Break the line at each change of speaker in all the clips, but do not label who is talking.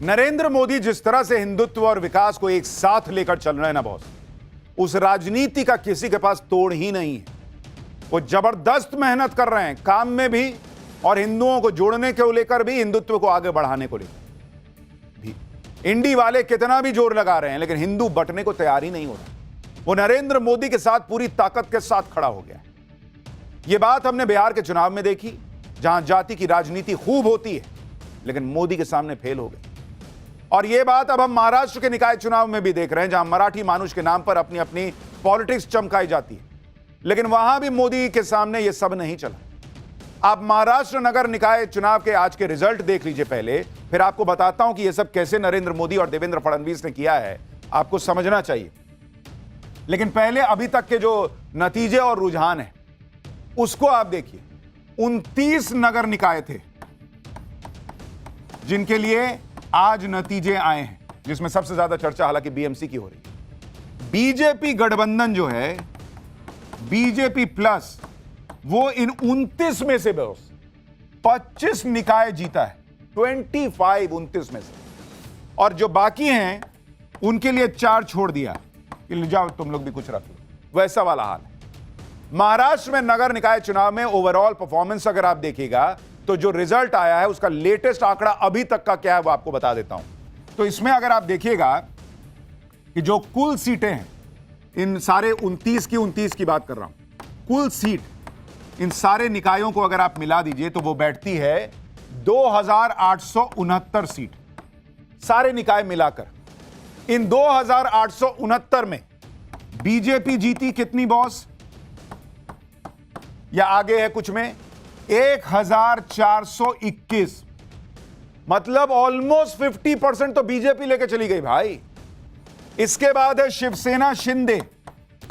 नरेंद्र मोदी जिस तरह से हिंदुत्व और विकास को एक साथ लेकर चल रहे हैं ना बॉस, उस राजनीति का किसी के पास तोड़ ही नहीं है। वो जबरदस्त मेहनत कर रहे हैं काम में भी और हिंदुओं को जोड़ने को लेकर भी, हिंदुत्व को आगे बढ़ाने को लेकर भी। इंडी वाले कितना भी जोर लगा रहे हैं लेकिन हिंदू बटने को तैयार ही नहीं हो रहा। वो नरेंद्र मोदी के साथ पूरी ताकत के साथ खड़ा हो गया है। यह बात हमने बिहार के चुनाव में देखी, जहां जाति की राजनीति खूब होती है लेकिन मोदी के सामने फेल हो गई। और यह बात अब हम महाराष्ट्र के निकाय चुनाव में भी देख रहे हैं, जहां मराठी मानुष के नाम पर अपनी अपनी पॉलिटिक्स चमकाई जाती है, लेकिन वहां भी मोदी के सामने यह सब नहीं चला। आप महाराष्ट्र नगर निकाय चुनाव के आज के रिजल्ट देख लीजिए पहले, फिर आपको बताता हूं कि यह सब कैसे नरेंद्र मोदी और देवेंद्र फडणवीस ने किया है, आपको समझना चाहिए। लेकिन पहले अभी तक के जो नतीजे और रुझान है उसको आप देखिए। 29 नगर निकाय थे जिनके लिए आज नतीजे आए हैं, जिसमें सबसे ज्यादा चर्चा हालांकि बीएमसी की हो रही है। बीजेपी गठबंधन जो है, बीजेपी प्लस, वो इन 29 में से बस 25 निकाय जीता है, 29 में से, और जो बाकी हैं उनके लिए 4 छोड़ दिया कि ले जाओ तुम लोग भी कुछ रख लो, वैसा वाला हाल है। महाराष्ट्र में नगर निकाय चुनाव में ओवरऑल परफॉर्मेंस अगर आप देखिएगा तो जो रिजल्ट आया है उसका लेटेस्ट आंकड़ा अभी तक का क्या है वो आपको बता देता हूं। तो इसमें अगर आप देखिएगा कि जो कुल सीटें हैं, इन सारे 29 की बात कर रहा हूं, कुल सीट इन सारे निकायों को अगर आप मिला दीजिए तो वो बैठती है 2869 सीट, सारे निकाय मिलाकर। इन 2869 में बीजेपी जीती कितनी बॉस, या आगे है कुछ में 1421, मतलब ऑलमोस्ट 50% तो बीजेपी लेके चली गई भाई। इसके बाद है शिवसेना शिंदे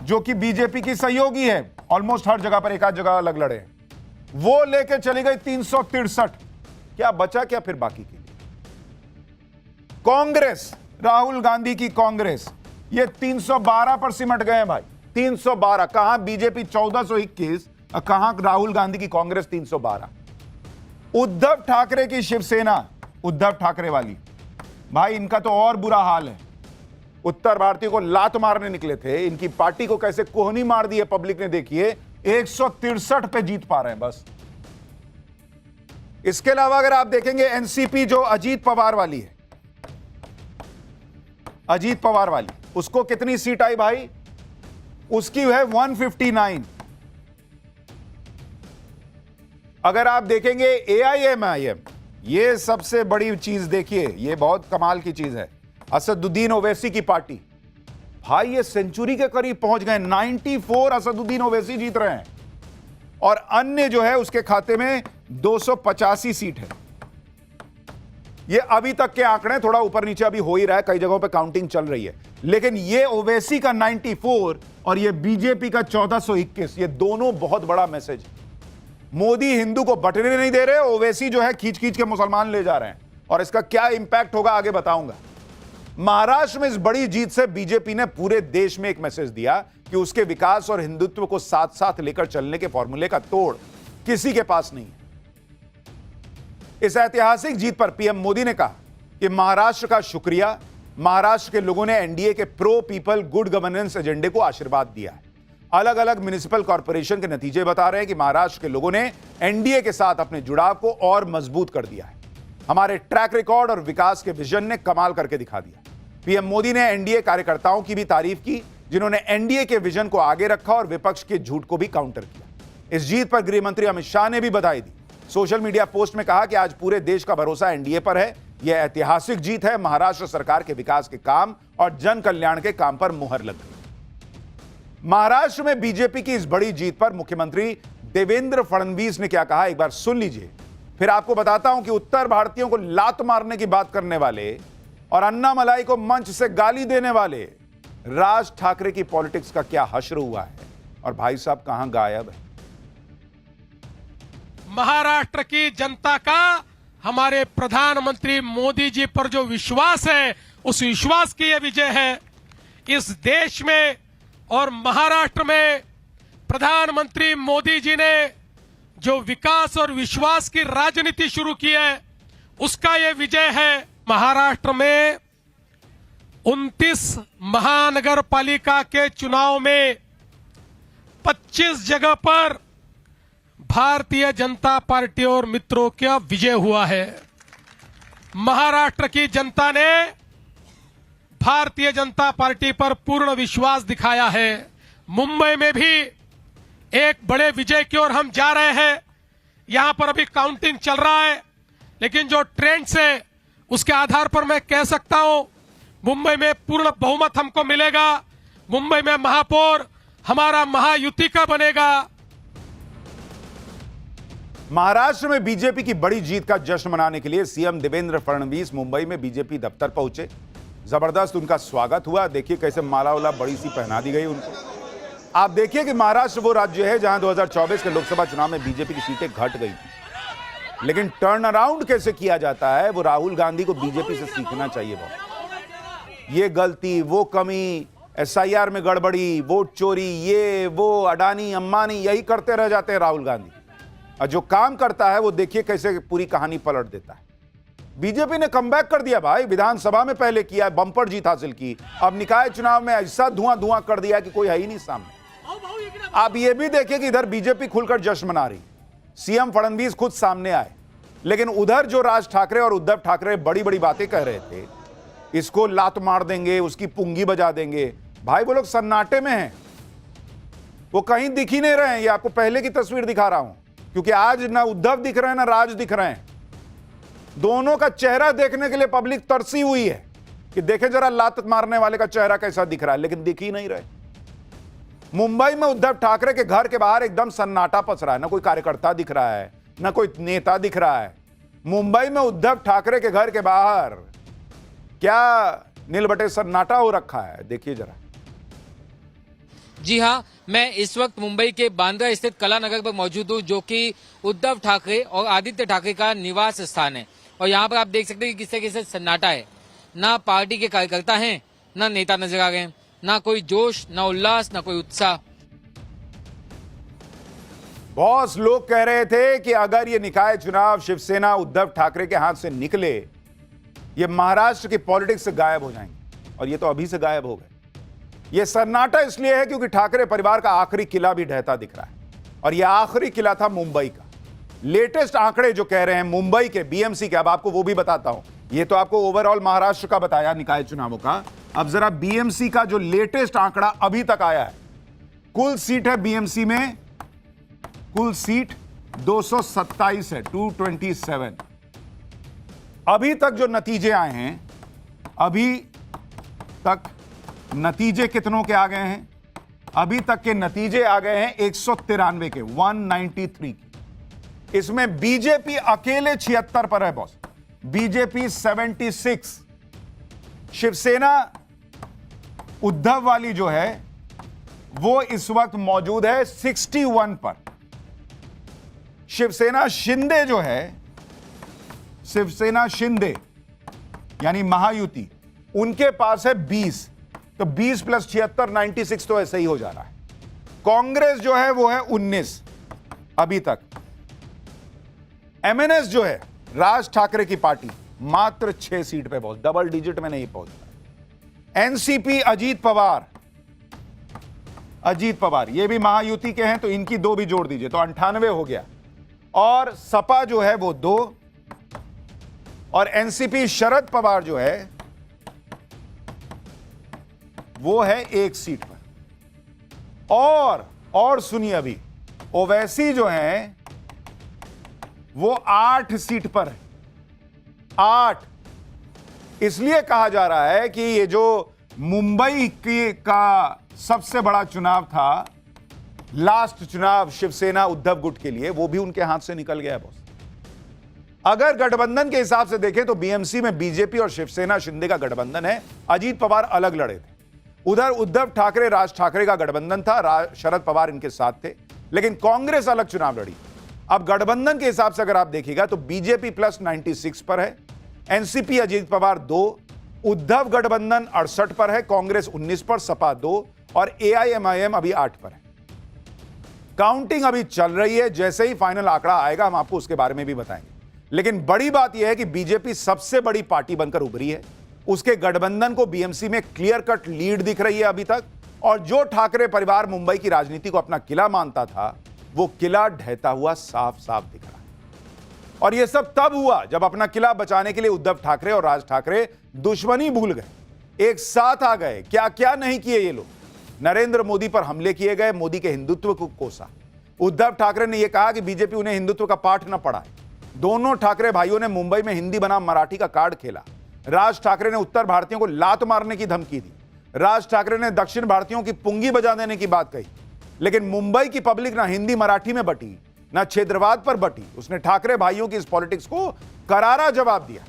जो कि बीजेपी की सहयोगी है, ऑलमोस्ट हर जगह पर एक आध जगह अलग लड़े हैं, वो लेके चली गई 363। क्या बचा क्या फिर बाकी के लिए? कांग्रेस, राहुल गांधी की कांग्रेस, ये 312 पर सिमट गए हैं भाई। 312, कहां बीजेपी 1421, कहां राहुल गांधी की कांग्रेस 312। उद्धव ठाकरे की शिवसेना, उद्धव ठाकरे वाली, भाई इनका तो और बुरा हाल है। उत्तर भारतीयों को लात मारने निकले थे, इनकी पार्टी को कैसे कोहनी मार दी है पब्लिक ने, देखिए 163 पे जीत पा रहे हैं बस। इसके अलावा अगर आप देखेंगे एनसीपी जो अजीत पवार वाली है, अजीत पवार वाली, उसको कितनी सीट आई भाई, उसकी है 159। अगर आप देखेंगे एआईएमआईएम, ये सबसे बड़ी चीज देखिए, ये बहुत कमाल की चीज है, असदुद्दीन ओवैसी की पार्टी, भाई ये सेंचुरी के करीब पहुंच गए, 94 असदुद्दीन ओवैसी जीत रहे हैं, और अन्य जो है उसके खाते में 285 सीट है। ये अभी तक के आंकड़े, थोड़ा ऊपर नीचे अभी हो ही रहा है, कई जगहों पे काउंटिंग चल रही है, लेकिन ये ओवैसी का 94 और ये बीजेपी का 1421, ये दोनों बहुत बड़ा मैसेज है। मोदी हिंदू को बटने नहीं दे रहे, ओवैसी जो है खींच खींच के मुसलमान ले जा रहे हैं, और इसका क्या इंपैक्ट होगा आगे बताऊंगा। महाराष्ट्र में इस बड़ी जीत से बीजेपी ने पूरे देश में एक मैसेज दिया कि उसके विकास और हिंदुत्व को साथ साथ लेकर चलने के फॉर्मूले का तोड़ किसी के पास नहीं है। इस ऐतिहासिक जीत पर पीएम मोदी ने कहा कि महाराष्ट्र का शुक्रिया, महाराष्ट्र के लोगों ने एनडीए के प्रो पीपल गुड गवर्नेंस एजेंडे को आशीर्वाद दिया है। अलग अलग म्युनिसिपल कॉर्पोरेशन के नतीजे बता रहे हैं कि महाराष्ट्र के लोगों ने एनडीए के साथ अपने जुड़ाव को और मजबूत कर दिया है। हमारे ट्रैक रिकॉर्ड और विकास के विजन ने कमाल करके दिखा दिया। पीएम मोदी ने एनडीए कार्यकर्ताओं की भी तारीफ की, जिन्होंने एनडीए के विजन को आगे रखा और विपक्ष के झूठ को भी काउंटर किया। इस जीत पर गृह मंत्री अमित शाह ने भी बधाई दी। सोशल मीडिया पोस्ट में कहा कि आज पूरे देश का भरोसा एनडीए पर है। यह ऐतिहासिक जीत है, महाराष्ट्र सरकार के विकास के काम और जन कल्याण के काम पर मुहर लग गई। महाराष्ट्र में बीजेपी की इस बड़ी जीत पर मुख्यमंत्री देवेंद्र फडणवीस ने क्या कहा, एक बार सुन लीजिए, फिर आपको बताता हूं कि उत्तर भारतीयों को लात मारने की बात करने वाले और अन्ना मलाई को मंच से गाली देने वाले राज ठाकरे की पॉलिटिक्स का क्या हश्र हुआ है, और भाई साहब कहां गायब है।
महाराष्ट्र की जनता का हमारे प्रधानमंत्री मोदी जी पर जो विश्वास है, उस विश्वास की यह विजय है। इस देश में और महाराष्ट्र में प्रधानमंत्री मोदी जी ने जो विकास और विश्वास की राजनीति शुरू की है, उसका यह विजय है। महाराष्ट्र में 29 महानगर पालिका के चुनाव में 25 जगह पर भारतीय जनता पार्टी और मित्रों का विजय हुआ है। महाराष्ट्र की जनता ने भारतीय जनता पार्टी पर पूर्ण विश्वास दिखाया है। मुंबई में भी एक बड़े विजय की ओर हम जा रहे हैं। यहां पर अभी काउंटिंग चल रहा है, लेकिन जो ट्रेंड्स है उसके आधार पर मैं कह सकता हूं मुंबई में पूर्ण बहुमत हमको मिलेगा। मुंबई में महापौर हमारा महायुति का बनेगा।
महाराष्ट्र में बीजेपी की बड़ी जीत का जश्न मनाने के लिए सीएम देवेंद्र फडणवीस मुंबई में बीजेपी दफ्तर पहुंचे। जबरदस्त उनका स्वागत हुआ। देखिए कैसे माला वाला बड़ी सी पहना दी गई उनको। आप देखिए कि महाराष्ट्र वो राज्य है जहां 2024 के लोकसभा चुनाव में बीजेपी की सीटें घट गई थी, लेकिन टर्न अराउंड कैसे किया जाता है वो राहुल गांधी को बीजेपी से सीखना चाहिए। बहुत ये गलती, वो कमी, एसआईआर में गड़बड़ी, वोट चोरी, ये वो अडानी अंबानी यही करते रह जाते हैं राहुल गांधी। और जो काम करता है वो देखिए कैसे पूरी कहानी पलट देता है। बीजेपी ने कमबैक कर दिया भाई। विधानसभा में पहले किया, बंपर जीत हासिल की, अब निकाय चुनाव में ऐसा धुआं धुआं कर दिया कि कोई है ही नहीं सामने। आप ये भी देखिए कि इधर बीजेपी खुलकर जश्न मना रही, सीएम फडणवीस खुद सामने आए, लेकिन उधर जो राज ठाकरे और उद्धव ठाकरे बड़ी बड़ी बातें कह रहे थे, इसको लात मार देंगे, उसकी पुंगी बजा देंगे, भाई वो लोग सन्नाटे में हैं, वो कहीं दिख ही नहीं रहे हैं। ये आपको पहले की तस्वीर दिखा रहा हूं, क्योंकि आज ना उद्धव दिख रहे हैं ना राज दिख रहे हैं। दोनों का चेहरा देखने के लिए पब्लिक तरसी हुई है कि देखे जरा लात मारने वाले का चेहरा कैसा दिख रहा है, लेकिन दिख ही नहीं रहे। मुंबई में उद्धव ठाकरे के घर के बाहर एकदम सन्नाटा पसरा है, ना कोई कार्यकर्ता दिख रहा है, ना कोई नेता दिख रहा है। मुंबई में उद्धव ठाकरे के घर के बाहर क्या नीलबटे सन्नाटा हो रखा है, देखिए जरा।
जी हाँ, मैं इस वक्त मुंबई के बांद्रा स्थित कला नगर पर मौजूद हूँ, जो कि उद्धव ठाकरे और आदित्य ठाकरे का निवास स्थान है। और यहाँ पर आप देख सकते हैं कि किस तरीके से सन्नाटा है। ना पार्टी के कार्यकर्ता हैं, ना नेता नजर आ गए, ना कोई जोश, ना उल्लास, ना कोई उत्साह।
बॉस लोग कह रहे थे कि अगर ये निकाय चुनाव शिवसेना उद्धव ठाकरे के हाथ से निकले, ये महाराष्ट्र की पॉलिटिक्स से गायब हो जाएंगे, और ये तो अभी से गायब हो गए। ये सन्नाटा इसलिए है क्योंकि ठाकरे परिवार का आखिरी किला भी ढहता दिख रहा है, और यह आखिरी किला था मुंबई का। लेटेस्ट आंकड़े जो कह रहे हैं मुंबई के बीएमसी के, अब आपको वो भी बताता हूं। ये तो आपको ओवरऑल महाराष्ट्र का बताया निकाय चुनावों का, अब जरा बीएमसी का जो लेटेस्ट आंकड़ा अभी तक आया है। कुल सीट है बीएमसी में, कुल सीट 227 है, 227। अभी तक जो नतीजे आए हैं, अभी तक नतीजे कितनों के आ गए हैं? अभी तक के नतीजे आ गए हैं 193 के, 193 के। इसमें बीजेपी अकेले 76 पर है बॉस, बीजेपी 76। शिवसेना उद्धव वाली जो है वो इस वक्त मौजूद है 61 पर। शिवसेना शिंदे जो है, शिवसेना शिंदे यानी महायुति, उनके पास है 20। तो 20 प्लस 76, 96 तो ऐसे ही हो जा रहा है। कांग्रेस जो है वो है 19 अभी तक। एमएनएस जो है राज ठाकरे की पार्टी, मात्र 6 सीट पे पहुंच, डबल डिजिट में नहीं पहुंच। एनसीपी अजीत पवार ये भी महायुति के हैं, तो इनकी 2 भी जोड़ दीजिए तो 98 हो गया। और सपा जो है वो 2, और एनसीपी शरद पवार जो है वो है 1 सीट पर। और सुनिए, अभी ओवैसी जो है वो 8 सीट पर है, 8। इसलिए कहा जा रहा है कि ये जो मुंबई का सबसे बड़ा चुनाव था, लास्ट चुनाव शिवसेना उद्धव गुट के लिए, वो भी उनके हाथ से निकल गया बॉस। अगर गठबंधन के हिसाब से देखें तो बीएमसी में बीजेपी और शिवसेना शिंदे का गठबंधन है। अजीत पवार अलग लड़े थे, उधर उद्धव ठाकरे राज ठाकरे का गठबंधन था, शरद पवार इनके साथ थे, लेकिन कांग्रेस अलग चुनाव लड़ी। अब गठबंधन के हिसाब से अगर आप देखिएगा तो बीजेपी प्लस 96 पर है, एनसीपी अजीत पवार 2, उद्धव गठबंधन 68 पर है, कांग्रेस 19 पर, सपा 2 और एआईएमआईएम अभी 8 पर है। काउंटिंग अभी चल रही है, जैसे ही फाइनल आंकड़ा आएगा हम आपको उसके बारे में भी बताएंगे। लेकिन बड़ी बात यह है कि बीजेपी सबसे बड़ी पार्टी बनकर उभरी है। उसके गठबंधन को बीएमसी में क्लियर कट लीड दिख रही है अभी तक, और जो ठाकरे परिवार मुंबई की राजनीति को अपना किला मानता था, वो किला ढहता हुआ साफ साफ दिख रहा है। और यह सब तब हुआ जब अपना किला बचाने के लिए उद्धव ठाकरे और राज ठाकरे दुश्मनी भूल गए, एक साथ आ गए। क्या क्या नहीं किए ये लोग। नरेंद्र मोदी पर हमले किए गए, मोदी के हिंदुत्व को कोसा। उद्धव ठाकरे ने यह कहा कि बीजेपी उन्हें हिंदुत्व का पाठ न पढ़ाए। दोनों ठाकरे भाइयों ने मुंबई में हिंदी बनाम मराठी का कार्ड खेला। राज ठाकरे ने उत्तर भारतीयों को लात मारने की धमकी दी। राज ठाकरे ने दक्षिण भारतीयों की पुंगी बजा देने की बात कही। लेकिन मुंबई की पब्लिक ना हिंदी मराठी में बटी, ना क्षेत्रवाद पर बटी। उसने ठाकरे भाइयों की इस पॉलिटिक्स को करारा जवाब दिया।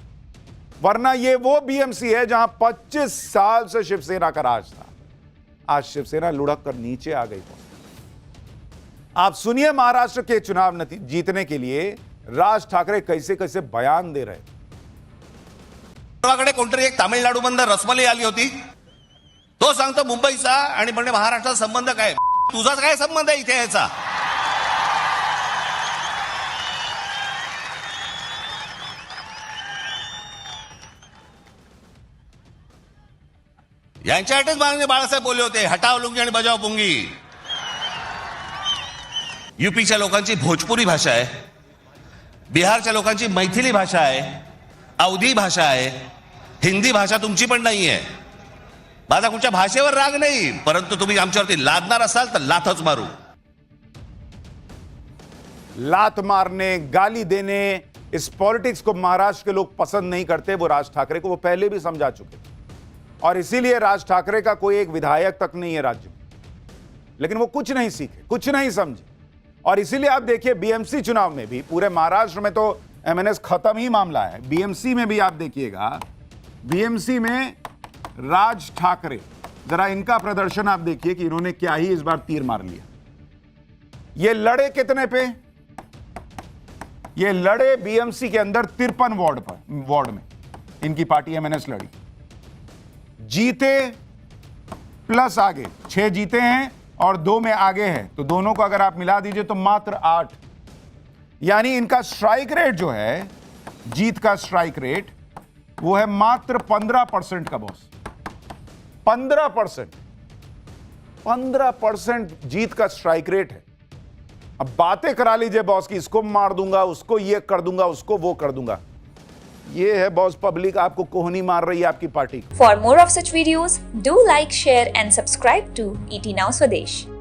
वरना यह वो बीएमसी है जहां 25 साल से शिवसेना का राज था। आज शिवसेना लुढ़क कर नीचे आ गई। आप सुनिए महाराष्ट्र के चुनाव जीतने के लिए राज ठाकरे कैसे कैसे बयान दे रहे।
कडे कोणतरी एक तामिळनाडू बंदर रसमलाई आली होती, तो सांगतो मुंबईचा आणि म्हणजे महाराष्ट्राचा संबंध काय, तुझा काय संबंध आहे इथे याचा? यांच्यासाठीच माननीय बाळासाहेब बोलले होते, हटाव लुंगी आणि बजाव पुंगी. यूपीच्या लोकांची भोजपुरी भाषा आहे, बिहारच्या लोकांची मैथिली भाषा आहे, अवधी भाषा आहे, हिंदी भाषा तुमची पण नाही आहे. माझा कुठच्या भाषेवर राग नाही, परंतु तुम्ही आमच्यावरती लादणार असाल तर लाथच मारू.
लात मारने, गाली देने, इस पॉलिटिक्स को महाराष्ट्र के लोग पसंद नहीं करते। वो राज ठाकरे को वो पहले भी समझा चुके थे, और इसीलिए राज ठाकरे का कोई एक विधायक तक नहीं है राज्य में। लेकिन वो कुछ नहीं सीखे, कुछ नहीं समझे, और इसीलिए आप देखिए बीएमसी चुनाव में भी, पूरे महाराष्ट्र में तो एमएनएस खत्म ही मामला है, बीएमसी में भी आप देखिएगा, बीएमसी में राज ठाकरे, जरा इनका प्रदर्शन आप देखिए कि इन्होंने क्या ही इस बार तीर मार लिया। ये लड़े कितने पे? ये लड़े बीएमसी के अंदर 53 वार्ड में इनकी पार्टी एमएनएस लड़ी। जीते प्लस आगे 6 जीते हैं और 2 में आगे हैं, तो दोनों को अगर आप मिला दीजिए तो मात्र 8। यानी इनका स्ट्राइक रेट जो है, जीत का स्ट्राइक रेट, वो है मात्र 15% का बॉस। 15% जीत का स्ट्राइक रेट है। अब बातें करा लीजिए बॉस की, इसको मार दूंगा, उसको ये कर दूंगा, उसको वो कर दूंगा। ये है बॉस पब्लिक आपको कोहनी मार रही है आपकी party.
For more of such videos, do like, share and subscribe to ET Now Swadesh.